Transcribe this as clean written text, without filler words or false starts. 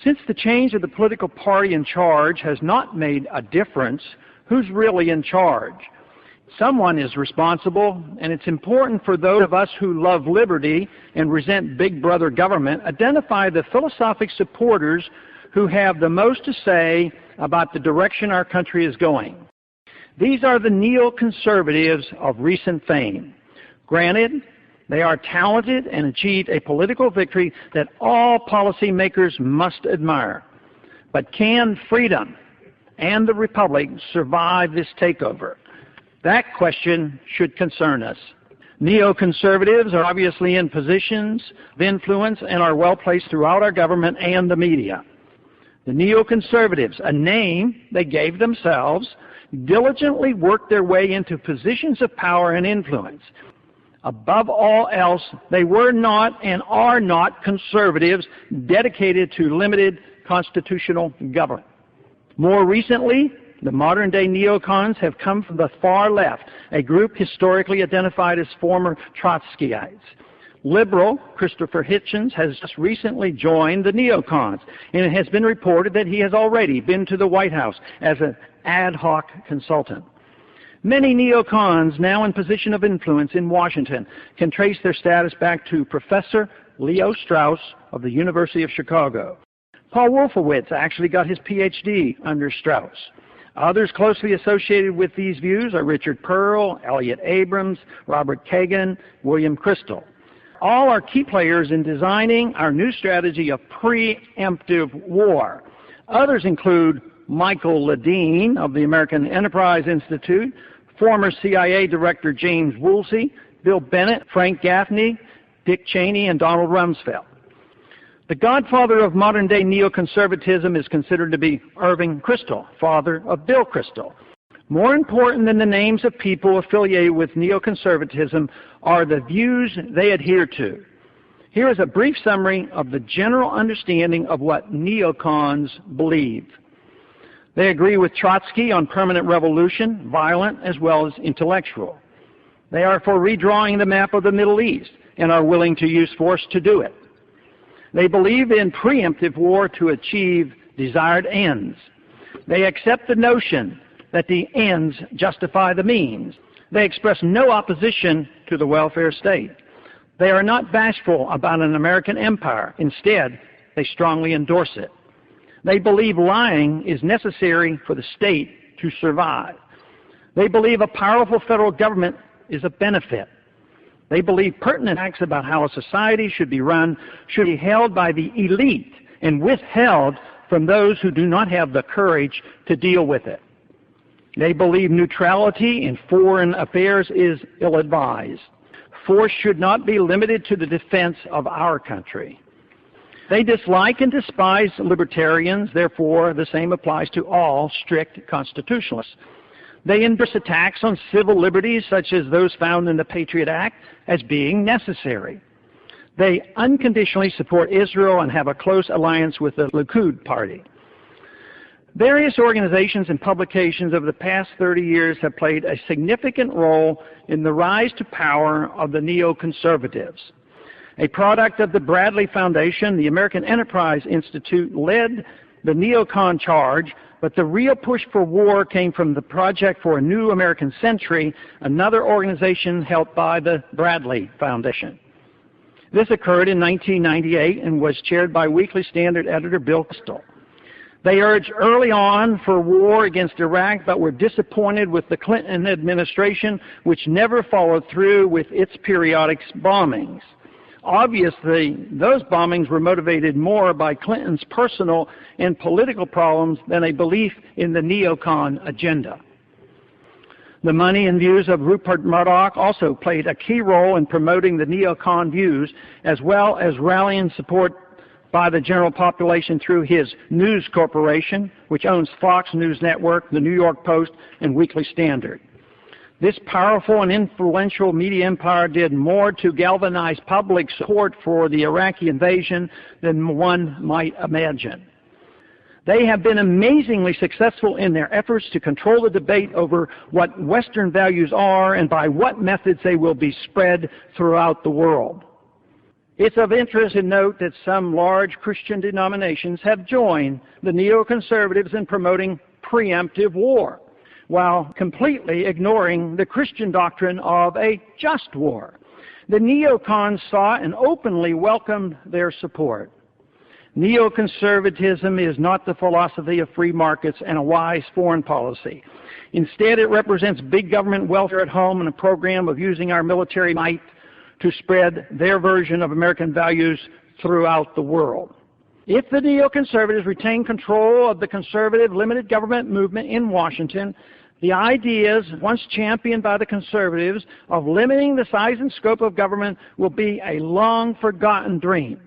Since the change of the political party in charge has not made a difference, who's really in charge? Someone is responsible, and it's important for those of us who love liberty and resent big brother government, identify the philosophic supporters who have the most to say about the direction our country is going. These are the neoconservatives of recent fame. Granted, they are talented and achieved a political victory that all policymakers must admire. But can freedom and the republic survive this takeover? That question should concern us. Neoconservatives are obviously in positions of influence and are well placed throughout our government and the media. The neoconservatives, a name they gave themselves, diligently worked their way into positions of power and influence. Above all else, they were not and are not conservatives dedicated to limited constitutional government. More recently, the modern-day neocons have come from the far left, a group historically identified as former Trotskyites. Liberal Christopher Hitchens has just recently joined the neocons, and it has been reported that he has already been to the White House as an ad hoc consultant. Many neocons now in position of influence in Washington can trace their status back to Professor Leo Strauss of the University of Chicago. Paul Wolfowitz actually got his PhD under Strauss. Others closely associated with these views are Richard Pearl, Elliott Abrams, Robert Kagan, William Kristol. All are key players in designing our new strategy of preemptive war. Others include Michael Ledeen of the American Enterprise Institute, former CIA Director James Woolsey, Bill Bennett, Frank Gaffney, Dick Cheney, and Donald Rumsfeld. The godfather of modern-day neoconservatism is considered to be Irving Kristol, father of Bill Kristol. More important than the names of people affiliated with neoconservatism are the views they adhere to. Here is a brief summary of the general understanding of what neocons believe. They agree with Trotsky on permanent revolution, violent as well as intellectual. They are for redrawing the map of the Middle East and are willing to use force to do it. They believe in preemptive war to achieve desired ends. They accept the notion that the ends justify the means. They express no opposition to the welfare state. They are not bashful about an American empire. Instead, they strongly endorse it. They believe lying is necessary for the state to survive. They believe a powerful federal government is a benefit. They believe pertinent facts about how a society should be run should be held by the elite and withheld from those who do not have the courage to deal with it. They believe neutrality in foreign affairs is ill-advised. Force should not be limited to the defense of our country. They dislike and despise libertarians, therefore the same applies to all strict constitutionalists. They endorse attacks on civil liberties, such as those found in the Patriot Act, as being necessary. They unconditionally support Israel and have a close alliance with the Likud party. Various organizations and publications over the past 30 years have played a significant role in the rise to power of the neoconservatives. A product of the Bradley Foundation, the American Enterprise Institute led the neocon charge, but the real push for war came from the Project for a New American Century, another organization helped by the Bradley Foundation. This occurred in 1998 and was chaired by Weekly Standard editor Bill Kristol. They urged early on for war against Iraq, but were disappointed with the Clinton administration, which never followed through with its periodic bombings. Obviously, those bombings were motivated more by Clinton's personal and political problems than a belief in the neocon agenda. The money and views of Rupert Murdoch also played a key role in promoting the neocon views, as well as rallying support by the general population through his News Corporation, which owns Fox News Network, the New York Post, and Weekly Standard. This powerful and influential media empire did more to galvanize public support for the Iraqi invasion than one might imagine. They have been amazingly successful in their efforts to control the debate over what Western values are and by what methods they will be spread throughout the world. It's of interest to note that some large Christian denominations have joined the neoconservatives in promoting preemptive war, while completely ignoring the Christian doctrine of a just war. The neocons saw and openly welcomed their support. Neoconservatism is not the philosophy of free markets and a wise foreign policy. Instead, it represents big government welfare at home and a program of using our military might to spread their version of American values throughout the world. If the neoconservatives retain control of the conservative limited government movement in Washington, the ideas once championed by the conservatives of limiting the size and scope of government will be a long-forgotten dream.